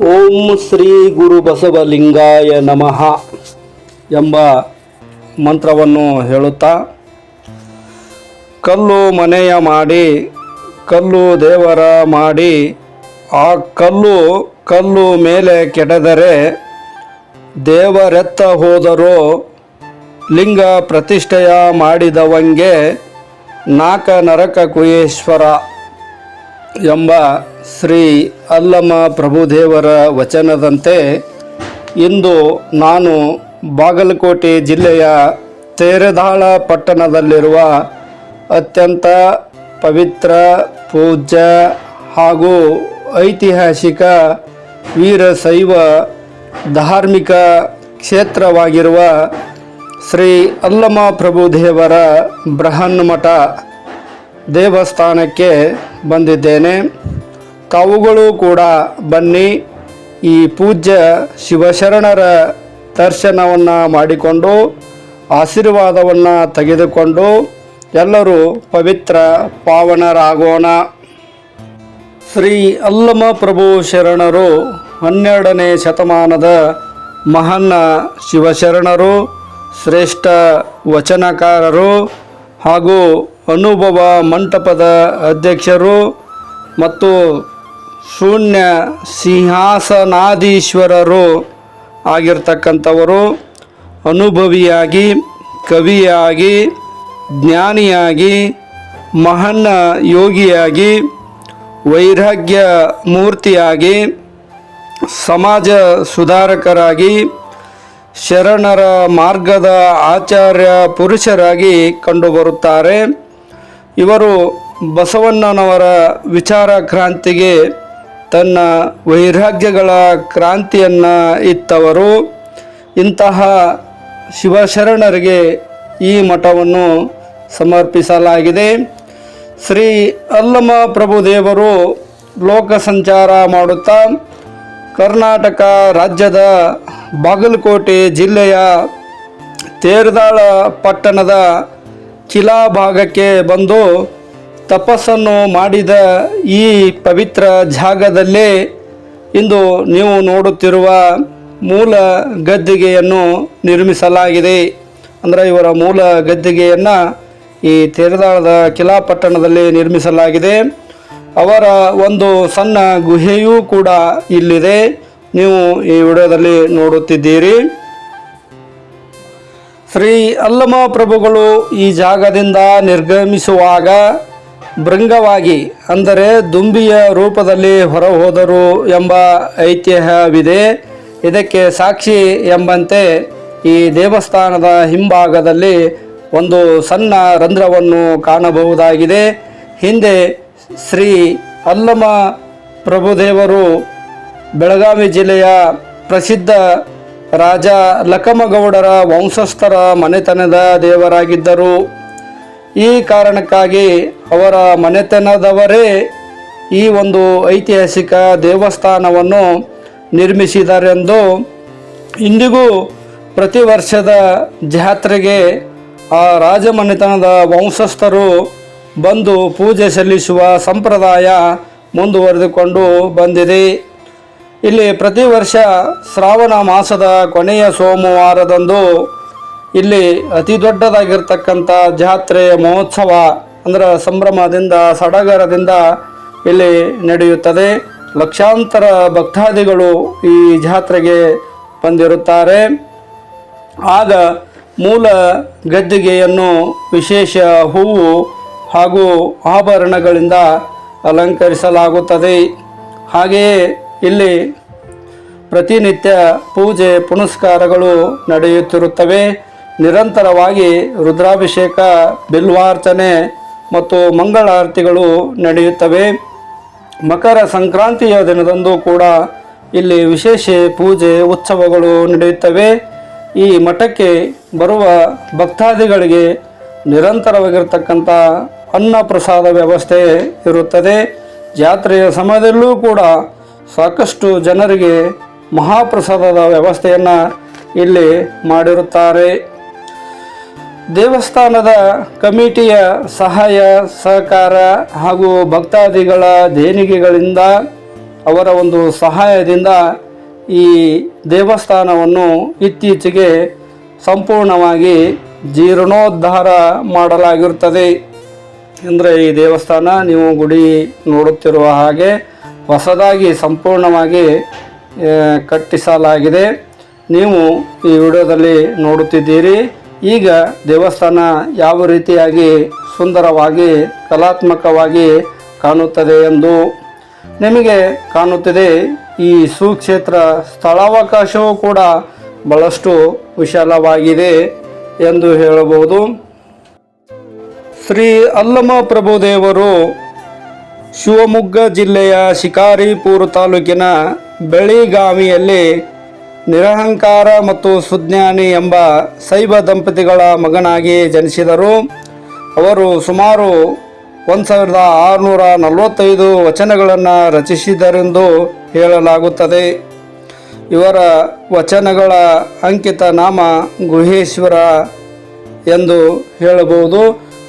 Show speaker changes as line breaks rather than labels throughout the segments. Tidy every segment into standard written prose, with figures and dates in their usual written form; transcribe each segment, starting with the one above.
ಓಂ ಶ್ರೀ ಗುರು ಬಸವಲಿಂಗಾಯ ನಮಃ ಎಂಬ ಮಂತ್ರವನ್ನು ಹೇಳುತ್ತಾ, ಕಲ್ಲು ಮನೆಯ ಮಾಡಿ ಕಲ್ಲು ದೇವರ ಮಾಡಿ ಆ ಕಲ್ಲು ಮೇಲೆ ಕೆಡದರೆ ದೇವರೆತ್ತ ಹೋದರೂ ಲಿಂಗ ಪ್ರತಿಷ್ಠೆಯ ಮಾಡಿದವಂಗೆ ನಾಕ ನರಕ ಕುಯೇಶ್ವರ ಎಂಬ ಶ್ರೀ ಅಲ್ಲಮ ಪ್ರಭುದೇವರ ವಚನದಂತೆ ಇಂದು ನಾನು ಬಾಗಲಕೋಟೆ ಜಿಲ್ಲೆಯ ತೇರದಾಳ ಪಟ್ಟಣದಲ್ಲಿರುವ ಅತ್ಯಂತ ಪವಿತ್ರ, ಪೂಜ್ಯ ಹಾಗೂ ಐತಿಹಾಸಿಕ ವೀರಶೈವ ಧಾರ್ಮಿಕ ಕ್ಷೇತ್ರವಾಗಿರುವ ಶ್ರೀ ಅಲ್ಲಮ ಪ್ರಭುದೇವರ ಬೃಹನ್ಮಠ ದೇವಸ್ಥಾನಕ್ಕೆ ಬಂದಿದ್ದೇನೆ. ತಾವುಗಳು ಕೂಡ ಬನ್ನಿ, ಈ ಪೂಜ್ಯ ಶಿವಶರಣರ ದರ್ಶನವನ್ನು ಮಾಡಿಕೊಂಡು ಆಶೀರ್ವಾದವನ್ನು ತೆಗೆದುಕೊಂಡು ಎಲ್ಲರೂ ಪವಿತ್ರ ಪಾವನರಾಗೋಣ. ಶ್ರೀ ಅಲ್ಲಮ ಪ್ರಭು ಶರಣರು 12ನೇ ಶತಮಾನದ ಮಹಾನ್ ಶಿವಶರಣರು, ಶ್ರೇಷ್ಠ ವಚನಕಾರರು ಹಾಗೂ ಅನುಭವ ಮಂಟಪದ ಅಧ್ಯಕ್ಷರು ಮತ್ತು ಶೂನ್ಯ ಸಿಂಹಾಸನಾಧೀಶ್ವರರು ಆಗಿರ್ತಕ್ಕಂಥವರು. ಅನುಭವಿಯಾಗಿ, ಕವಿಯಾಗಿ, ಜ್ಞಾನಿಯಾಗಿ, ಮಹಾನ್ ಯೋಗಿಯಾಗಿ, ವೈರಾಗ್ಯ ಮೂರ್ತಿಯಾಗಿ, ಸಮಾಜ ಸುಧಾರಕರಾಗಿ, ಶರಣರ ಮಾರ್ಗದ ಆಚಾರ್ಯ ಪುರುಷರಾಗಿ ಕಂಡುಬರುತ್ತಾರೆ. ಇವರು ಬಸವಣ್ಣನವರ ವಿಚಾರ ಕ್ರಾಂತಿಗೆ ತನ್ನ ವೈರಾಗ್ಯಗಳ ಕ್ರಾಂತಿಯನ್ನು ಇತ್ತವರು. ಇಂತಹ ಶಿವಶರಣರಿಗೆ ಈ ಮಠವನ್ನು ಸಮರ್ಪಿಸಲಾಗಿದೆ. ಶ್ರೀ ಅಲ್ಲಮ ಪ್ರಭುದೇವರು ಲೋಕ ಸಂಚಾರ ಮಾಡುತ್ತಾ ಕರ್ನಾಟಕ ರಾಜ್ಯದ ಬಾಗಲಕೋಟೆ ಜಿಲ್ಲೆಯ ತೇರದಾಳ ಪಟ್ಟಣದ ಕಿಲಾ ಭಾಗಕ್ಕೆ ಬಂದು ತಪಸ್ಸನ್ನು ಮಾಡಿದ ಈ ಪವಿತ್ರ ಜಾಗದಲ್ಲೇ ಇಂದು ನೀವು ನೋಡುತ್ತಿರುವ ಮೂಲ ಗದ್ದಿಗೆಯನ್ನು ನಿರ್ಮಿಸಲಾಗಿದೆ. ಅಂದರೆ ಇವರ ಮೂಲ ಗದ್ದಿಗೆಯನ್ನು ಈ ತೇರದಾಳದ ಕಿಲಾ ಪಟ್ಟಣದಲ್ಲಿ ನಿರ್ಮಿಸಲಾಗಿದೆ. ಅವರ ಒಂದು ಸಣ್ಣ ಗುಹೆಯೂ ಕೂಡ ಇಲ್ಲಿದೆ, ನೀವು ಈ ವಿಡಿಯೋದಲ್ಲಿ ನೋಡುತ್ತಿದ್ದೀರಿ. ಶ್ರೀ ಅಲ್ಲಮ ಪ್ರಭುಗಳು ಈ ಜಾಗದಿಂದ ನಿರ್ಗಮಿಸುವಾಗ ಭೃಂಗವಾಗಿ, ಅಂದರೆ ದುಂಬಿಯ ರೂಪದಲ್ಲಿ ಹೊರಹೋದರು ಎಂಬ ಐತಿಹ್ಯವಿದೆ. ಇದಕ್ಕೆ ಸಾಕ್ಷಿ ಎಂಬಂತೆ ಈ ದೇವಸ್ಥಾನದ ಹಿಂಭಾಗದಲ್ಲಿ ಒಂದು ಸಣ್ಣ ರಂಧ್ರವನ್ನು ಕಾಣಬಹುದಾಗಿದೆ. ಹಿಂದೆ ಶ್ರೀ ಅಲ್ಲಮ ಪ್ರಭುದೇವರು ಬೆಳಗಾವಿ ಜಿಲ್ಲೆಯ ಪ್ರಸಿದ್ಧ ರಾಜ ಲಕಮಗೌಡರ ವಂಶಸ್ಥರ ಮನೆತನದ ದೇವರಾಗಿದ್ದರು. ಈ ಕಾರಣಕ್ಕಾಗಿ ಅವರ ಮನೆತನದವರೇ ಈ ಒಂದು ಐತಿಹಾಸಿಕ ದೇವಸ್ಥಾನವನ್ನು ನಿರ್ಮಿಸಿದರೆಂದು ಇಂದಿಗೂ ಪ್ರತಿ ವರ್ಷದ ಜಾತ್ರೆಗೆ ಆ ರಾಜಮನೆತನದ ವಂಶಸ್ಥರು ಬಂದು ಪೂಜೆ ಸಲ್ಲಿಸುವ ಸಂಪ್ರದಾಯ ಮುಂದುವರೆದುಕೊಂಡು ಬಂದಿದೆ. ಇಲ್ಲಿ ಪ್ರತಿ ವರ್ಷ ಶ್ರಾವಣ ಮಾಸದ ಕೊನೆಯ ಸೋಮವಾರದಂದು ಇಲ್ಲಿ ಅತಿ ದೊಡ್ಡದಾಗಿರ್ತಕ್ಕಂಥ ಜಾತ್ರೆ ಮಹೋತ್ಸವ, ಅಂದರೆ ಸಂಭ್ರಮದಿಂದ ಸಡಗರದಿಂದ ಇಲ್ಲಿ ನಡೆಯುತ್ತದೆ. ಲಕ್ಷಾಂತರ ಭಕ್ತಾದಿಗಳು ಈ ಜಾತ್ರೆಗೆ ಬಂದಿರುತ್ತಾರೆ. ಆಗ ಮೂಲ ಗದ್ದಿಗೆಯನ್ನು ವಿಶೇಷ ಹೂವು ಹಾಗೂ ಆಭರಣಗಳಿಂದ ಅಲಂಕರಿಸಲಾಗುತ್ತದೆ. ಹಾಗೆಯೇ ಇಲ್ಲಿ ಪ್ರತಿನಿತ್ಯ ಪೂಜೆ ಪುನಸ್ಕಾರಗಳು ನಡೆಯುತ್ತಿರುತ್ತವೆ. ನಿರಂತರವಾಗಿ ರುದ್ರಾಭಿಷೇಕ, ಬಿಲ್ವಾರ್ಚನೆ ಮತ್ತು ಮಂಗಳಾರತಿಗಳು ನಡೆಯುತ್ತವೆ. ಮಕರ ಸಂಕ್ರಾಂತಿಯ ದಿನದಂದು ಕೂಡ ಇಲ್ಲಿ ವಿಶೇಷ ಪೂಜೆ ಉತ್ಸವಗಳು ನಡೆಯುತ್ತವೆ. ಈ ಮಠಕ್ಕೆ ಬರುವ ಭಕ್ತಾದಿಗಳಿಗೆ ನಿರಂತರವಾಗಿರ್ತಕ್ಕಂಥ ಅನ್ನ ಪ್ರಸಾದ ವ್ಯವಸ್ಥೆ ಇರುತ್ತದೆ. ಜಾತ್ರೆಯ ಸಮಯದಲ್ಲೂ ಕೂಡ ಸಾಕಷ್ಟು ಜನರಿಗೆ ಮಹಾಪ್ರಸಾದದ ವ್ಯವಸ್ಥೆಯನ್ನು ಇಲ್ಲಿ ಮಾಡಿರುತ್ತಾರೆ. ದೇವಸ್ಥಾನದ ಕಮಿಟಿಯ ಸಹಾಯ ಸಹಕಾರ ಹಾಗೂ ಭಕ್ತಾದಿಗಳ ದೇಣಿಗೆಗಳಿಂದ ಅವರ ಒಂದು ಸಹಾಯದಿಂದ ಈ ದೇವಸ್ಥಾನವನ್ನು ಇತ್ತೀಚೆಗೆ ಸಂಪೂರ್ಣವಾಗಿ ಜೀರ್ಣೋದ್ಧಾರ ಮಾಡಲಾಗಿರುತ್ತದೆ. ಅಂದರೆ ಈ ದೇವಸ್ಥಾನ ನೀವು ಗುಡಿ ನೋಡುತ್ತಿರುವ ಹಾಗೆ ಹೊಸದಾಗಿ ಸಂಪೂರ್ಣವಾಗಿ ಕಟ್ಟಿಸಲಾಗಿದೆ. ನೀವು ಈ ವಿಡಿಯೋದಲ್ಲಿ ನೋಡುತ್ತಿದ್ದೀರಿ. ಈಗ ದೇವಸ್ಥಾನ ಯಾವ ರೀತಿಯಾಗಿ ಸುಂದರವಾಗಿ ಕಲಾತ್ಮಕವಾಗಿ ಕಾಣುತ್ತದೆ ಎಂದು ನಿಮಗೆ ಕಾಣುತ್ತದೆ. ಈ ಸುಕ್ಷೇತ್ರ ಸ್ಥಳಾವಕಾಶವೂ ಕೂಡ ಬಹಳಷ್ಟು ವಿಶಾಲವಾಗಿದೆ ಎಂದು ಹೇಳಬಹುದು. ಶ್ರೀ ಅಲ್ಲಮ ಪ್ರಭುದೇವರು ಶಿವಮೊಗ್ಗ ಜಿಲ್ಲೆಯ ಶಿಕಾರಿಪುರ ತಾಲೂಕಿನ ಬೆಳಿಗಾವಿಯಲ್ಲಿ ನಿರಹಂಕಾರ ಮತ್ತು ಸುಜ್ಞಾನಿ ಎಂಬ ಶೈವ ದಂಪತಿಗಳ ಮಗನಾಗಿ ಜನಿಸಿದರು. ಅವರು ಸುಮಾರು 1645 ವಚನಗಳನ್ನು ರಚಿಸಿದರೆಂದು ಹೇಳಲಾಗುತ್ತದೆ. ಇವರ ವಚನಗಳ ಅಂಕಿತ ನಾಮ ಗುಹೇಶ್ವರ ಎಂದು ಹೇಳಬಹುದು.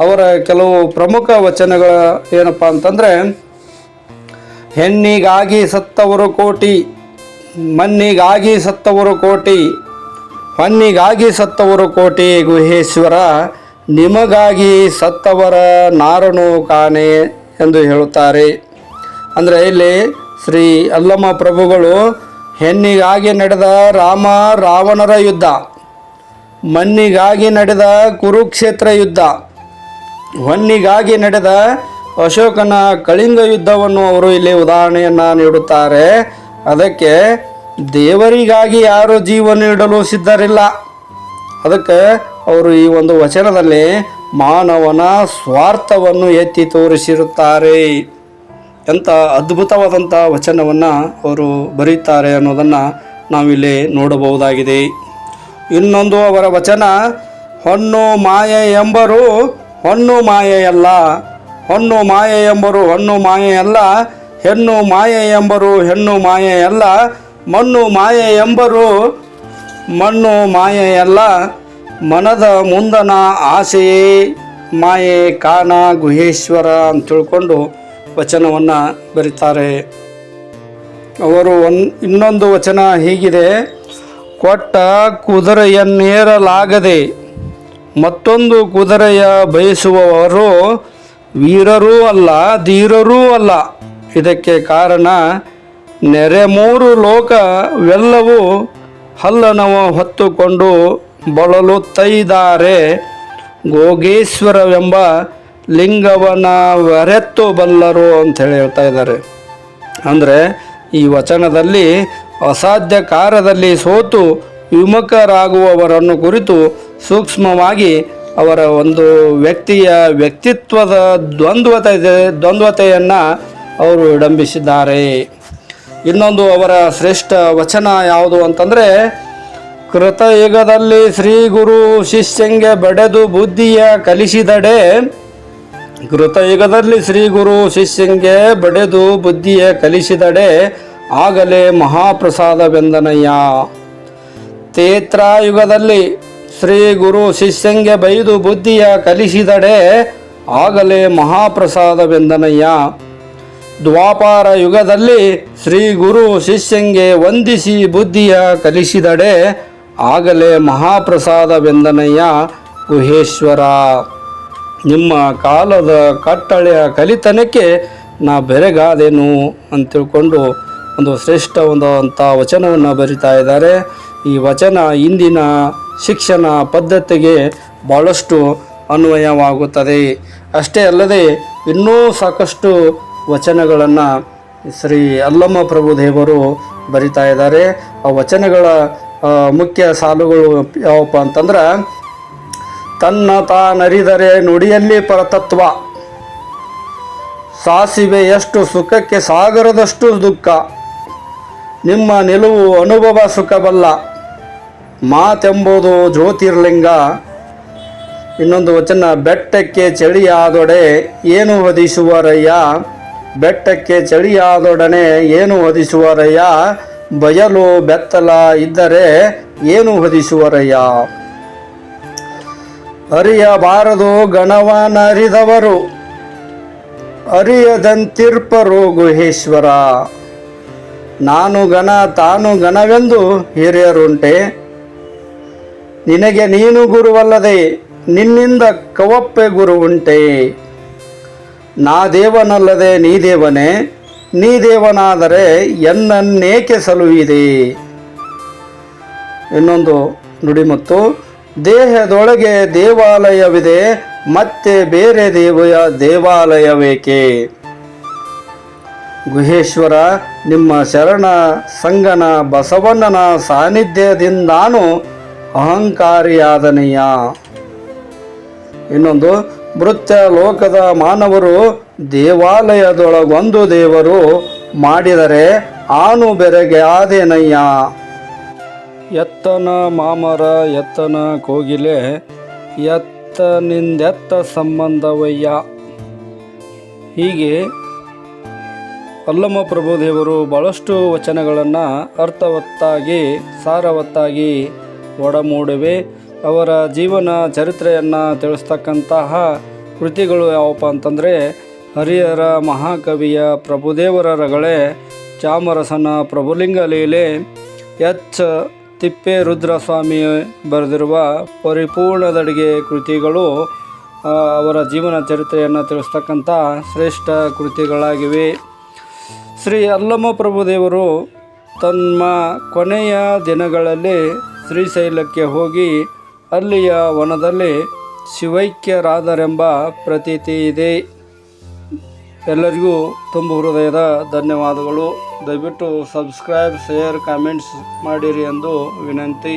ಅವರ ಕೆಲವು ಪ್ರಮುಖ ವಚನಗಳ ಏನಪ್ಪ ಅಂತಂದರೆ, ಹೆಣ್ಣಿಗಾಗಿ ಸತ್ತವರು ಕೋಟಿ, ಮಣ್ಣಿಗಾಗಿ ಸತ್ತವರು ಕೋಟಿ, ಹೊನ್ನಿಗಾಗಿ ಸತ್ತವರು ಕೋಟಿ, ಗುಹೇಶ್ವರ ನಿಮಗಾಗಿ ಸತ್ತವರ ನಾರನು ಕಾಣೆ ಎಂದು ಹೇಳುತ್ತಾರೆ. ಅಂದರೆ ಇಲ್ಲಿ ಶ್ರೀ ಅಲ್ಲಮ ಪ್ರಭುಗಳು ಹೆಣ್ಣಿಗಾಗಿ ನಡೆದ ರಾಮ ರಾವಣರ ಯುದ್ಧ, ಮಣ್ಣಿಗಾಗಿ ನಡೆದ ಕುರುಕ್ಷೇತ್ರ ಯುದ್ಧ, ಹೊನ್ನಿಗಾಗಿ ನಡೆದ ಅಶೋಕನ ಕಳಿಂಗ ಯುದ್ಧವನ್ನು ಅವರು ಇಲ್ಲಿ ಉದಾಹರಣೆಯನ್ನು ನೀಡುತ್ತಾರೆ. ಅದಕ್ಕೆ ದೇವರಿಗಾಗಿ ಯಾರು ಜೀವ ನೀಡಲು ಸಿದ್ಧರಿಲ್ಲ. ಅದಕ್ಕೆ ಅವರು ಈ ಒಂದು ವಚನದಲ್ಲಿ ಮಾನವನ ಸ್ವಾರ್ಥವನ್ನು ಎತ್ತಿ ತೋರಿಸಿರುತ್ತಾರೆ. ಎಂಥ ಅದ್ಭುತವಾದಂಥ ವಚನವನ್ನು ಅವರು ಬರೀತಾರೆ ಅನ್ನೋದನ್ನು ನಾವಿಲ್ಲಿ ನೋಡಬಹುದಾಗಿದೆ. ಇನ್ನೊಂದು ಅವರ ವಚನ, ಹೊನ್ನು ಮಾಯೆ ಎಂಬರು ಹೊನ್ನು ಮಾಯೆಯಲ್ಲ, ಹೊನ್ನು ಮಾಯೆ ಎಂಬರು ಹೊನ್ನು ಮಾಯೆಯಲ್ಲ, ಹೆಣ್ಣು ಮಾಯೆ ಎಂಬರು ಹೆಣ್ಣು ಮಾಯೆಯಲ್ಲ, ಮಣ್ಣು ಮಾಯೆ ಎಂಬರು ಮಣ್ಣು ಮಾಯೆಯಲ್ಲ, ಮನದ ಮುಂದನ ಆಸೆಯೇ ಮಾಯೆ ಕಾಣ ಗುಹೇಶ್ವರ ಅಂತ ತಿಳ್ಕೊಂಡು ವಚನವನ್ನು ಬರೀತಾರೆ. ಅವರು ಇನ್ನೊಂದು ವಚನ ಹೀಗಿದೆ, ಕೊಟ್ಟ ಕುದುರೆಯನ್ನೇರಲಾಗದೆ ಮತ್ತೊಂದು ಕುದುರೆಯ ಬಯಸುವವರು ವೀರರೂ ಅಲ್ಲ ಧೀರರೂ ಅಲ್ಲ. ಇದಕ್ಕೆ ಕಾರಣ ನೆರೆ ಮೂರು ಲೋಕವೆಲ್ಲವೂ ಹಲ್ಲನವ ಹೊತ್ತುಕೊಂಡು ಬಳಲುತ್ತೈದ್ದಾರೆ, ಗೋಗೇಶ್ವರವೆಂಬ ಲಿಂಗವನ ವರೆತ್ತು ಬಲ್ಲರು ಅಂಥೇಳಿ ಹೇಳ್ತಾ ಇದ್ದಾರೆ. ಅಂದರೆ ಈ ವಚನದಲ್ಲಿ ಅಸಾಧ್ಯ ಕಾರ್ಯದಲ್ಲಿ ಸೋತು ವಿಮುಖರಾಗುವವರನ್ನು ಕುರಿತು ಸೂಕ್ಷ್ಮವಾಗಿ ಅವರ ಒಂದು ವ್ಯಕ್ತಿಯ ವ್ಯಕ್ತಿತ್ವದ ದ್ವಂದ್ವತೆಯನ್ನು ಅವರು ವಿಡಂಬಿಸಿದ್ದಾರೆ. ಇನ್ನೊಂದು ಅವರ ಶ್ರೇಷ್ಠ ವಚನ ಯಾವುದು ಅಂತಂದರೆ, ಕೃತಯುಗದಲ್ಲಿ ಶ್ರೀ ಗುರು ಶಿಷ್ಯಂಗೆ ಬಡೆದು ಬುದ್ಧಿಯ ಕಲಿಸಿದಡೆ, ಕೃತಯುಗದಲ್ಲಿ ಶ್ರೀ ಗುರು ಶಿಷ್ಯಂಗೆ ಬಡೆದು ಬುದ್ಧಿಯ ಕಲಿಸಿದಡೆ ಆಗಲೇ ಮಹಾಪ್ರಸಾದವೆಂದನಯ್ಯ. ತೇತ್ರಾಯುಗದಲ್ಲಿ ಶ್ರೀ ಗುರು ಶಿಷ್ಯಂಗೆ ಬೈದು ಬುದ್ಧಿಯ ಕಲಿಸಿದಡೆ ಆಗಲೇ ಮಹಾಪ್ರಸಾದವೆಂದನಯ್ಯ. ದ್ವಾಪಾರ ಯುಗದಲ್ಲಿ ಶ್ರೀ ಗುರು ಶಿಷ್ಯಂಗೆ ವಂದಿಸಿ ಬುದ್ಧಿಯ ಕಲಿಸಿದಡೆ ಆಗಲೇ ಮಹಾಪ್ರಸಾದವೆಂದನಯ್ಯ ಗುಹೇಶ್ವರ. ನಿಮ್ಮ ಕಾಲದ ಕಟ್ಟಳೆಯ ಕಲಿತನಕ್ಕೆ ನಾ ಬೆರಗಾದೆನು ಅಂತ ತಿಳ್ಕೊಂಡು ಒಂದು ಶ್ರೇಷ್ಠವಾದಂಥ ವಚನವನ್ನು ಬರಿತಾ ಇದ್ದಾರೆ. ಈ ವಚನ ಇಂದಿನ ಶಿಕ್ಷಣ ಪದ್ಧತಿಗೆ ಭಾಳಷ್ಟು ಅನ್ವಯವಾಗುತ್ತದೆ. ಅಷ್ಟೇ ಅಲ್ಲದೆ ಇನ್ನೂ ಸಾಕಷ್ಟು ವಚನಗಳನ್ನು ಶ್ರೀ ಅಲ್ಲಮ ಪ್ರಭುದೇವರು ಬರಿತಾ ಇದ್ದಾರೆ. ಆ ವಚನಗಳ ಮುಖ್ಯ ಸಾಲುಗಳು ಯಾವಪ್ಪ ಅಂತಂದ್ರೆ, ತನ್ನ ತಾನರಿದರೆ ನುಡಿಯಲ್ಲಿ ಪರತತ್ವ, ಸಾಸಿವೆ ಎಷ್ಟು ಸುಖಕ್ಕೆ ಸಾಗರದಷ್ಟು ದುಃಖ, ನಿಮ್ಮ ನಿಲುವು ಅನುಭವ ಸುಖಬಲ್ಲ, ಮಾತೆಂಬುದು ಜ್ಯೋತಿರ್ಲಿಂಗ. ಇನ್ನೊಂದು ವಚನ, ಬೆಟ್ಟಕ್ಕೆ ಚಳಿಯಾದೊಡೆ ಏನು ಹೊದಿಸುವರಯ್ಯ, ಬೆಟ್ಟಕ್ಕೆ ಚಳಿಯಾದೊಡನೆ ಏನು ಹೊದಿಸುವರಯ್ಯ, ಬಯಲು ಬೆತ್ತಲ ಇದ್ದರೆ ಏನು ಹೊದಿಸುವರಯ್ಯ. ಅರಿಯಬಾರದು ಗಣವನರಿದವರು, ಅರಿಯದಂತಿರ್ಪರು ಗುಹೇಶ್ವರ. ನಾನು ಘನ ತಾನು ಘನವೆಂದು ಹಿರಿಯರುಂಟೆ. ನಿನಗೆ ನೀನು ಗುರುವಲ್ಲದೆ ನಿನ್ನಿಂದ ಕವಪ್ಪೆ ಗುರು ಉಂಟೆ. ನಾ ದೇವನಲ್ಲದೆ ನೀ ದೇವನೇ, ನೀ ದೇವನಾದರೆ ಎನ್ನನ್ನೇಕೆ ಸಲುಹಿದೆ. ಇನ್ನೊಂದು ನುಡಿಮುತ್ತು, ದೇಹದೊಳಗೆ ದೇವಾಲಯವಿದೆ, ಮತ್ತೆ ಬೇರೆ ದೇವಾಲಯವೇಕೆ. ಗುಹೇಶ್ವರ, ನಿಮ್ಮ ಶರಣ ಸಂಗನ ಬಸವಣ್ಣನ ಸಾನ್ನಿಧ್ಯದಿಂದಾನು ಅಹಂಕಾರಿಯಾದನೆಯ. ಇನ್ನೊಂದು, ಮೃತ್ಯ ಲೋಕದ ಮಾನವರು ದೇವಾಲಯದೊಳಗೊಂದು ದೇವರು ಮಾಡಿದರೆ ಆನು ಬೆರಗೆ ಆದೇನಯ್ಯ. ಎತ್ತನ ಮಾಮರ ಎತ್ತನ ಕೋಗಿಲೆ, ಎತ್ತನಿಂದೆತ್ತ ಸಂಬಂಧವಯ್ಯ. ಹೀಗೆ ಅಲ್ಲಮ ಪ್ರಭುದೇವರು ಭಾಳಷ್ಟು ವಚನಗಳನ್ನು ಅರ್ಥವತ್ತಾಗಿ ಸಾರವತ್ತಾಗಿ ಒಡಮೂಡಿವೆ. ಅವರ ಜೀವನ ಚರಿತ್ರೆಯನ್ನು ತಿಳಿಸ್ತಕ್ಕಂತಹ ಕೃತಿಗಳು ಯಾವಪ್ಪ ಅಂತಂದರೆ ಹರಿಹರ ಮಹಾಕವಿಯ ಪ್ರಭುದೇವರ ರಗಳೆ, ಚಾಮರಸನ ಪ್ರಭುಲಿಂಗ ಲೀಲೆ, ಎಚ್ ತಿಪ್ಪೇರುದ್ರಸ್ವಾಮಿ ಬರೆದಿರುವ ಪರಿಪೂರ್ಣದಡಿಗೆ ಕೃತಿಗಳು ಅವರ ಜೀವನ ಚರಿತ್ರೆಯನ್ನು ತಿಳಿಸ್ತಕ್ಕಂಥ ಶ್ರೇಷ್ಠ ಕೃತಿಗಳಾಗಿವೆ. ಶ್ರೀ ಅಲ್ಲಮ ಪ್ರಭುದೇವರು ತಮ್ಮ ಕೊನೆಯ ದಿನಗಳಲ್ಲಿ ಶ್ರೀಶೈಲಕ್ಕೆ ಹೋಗಿ ಅಲ್ಲಿಯ ವನದಲ್ಲಿ ಶಿವೈಕ್ಯರಾದರೆಂಬ ಪ್ರತೀತಿ ಇದೆ. ಎಲ್ಲರಿಗೂ ತುಂಬ ಹೃದಯದ ಧನ್ಯವಾದಗಳು. ದಯವಿಟ್ಟು ಸಬ್ಸ್ಕ್ರೈಬ್, ಶೇರ್, ಕಾಮೆಂಟ್ಸ್ ಮಾಡಿರಿ ಎಂದು ವಿನಂತಿ.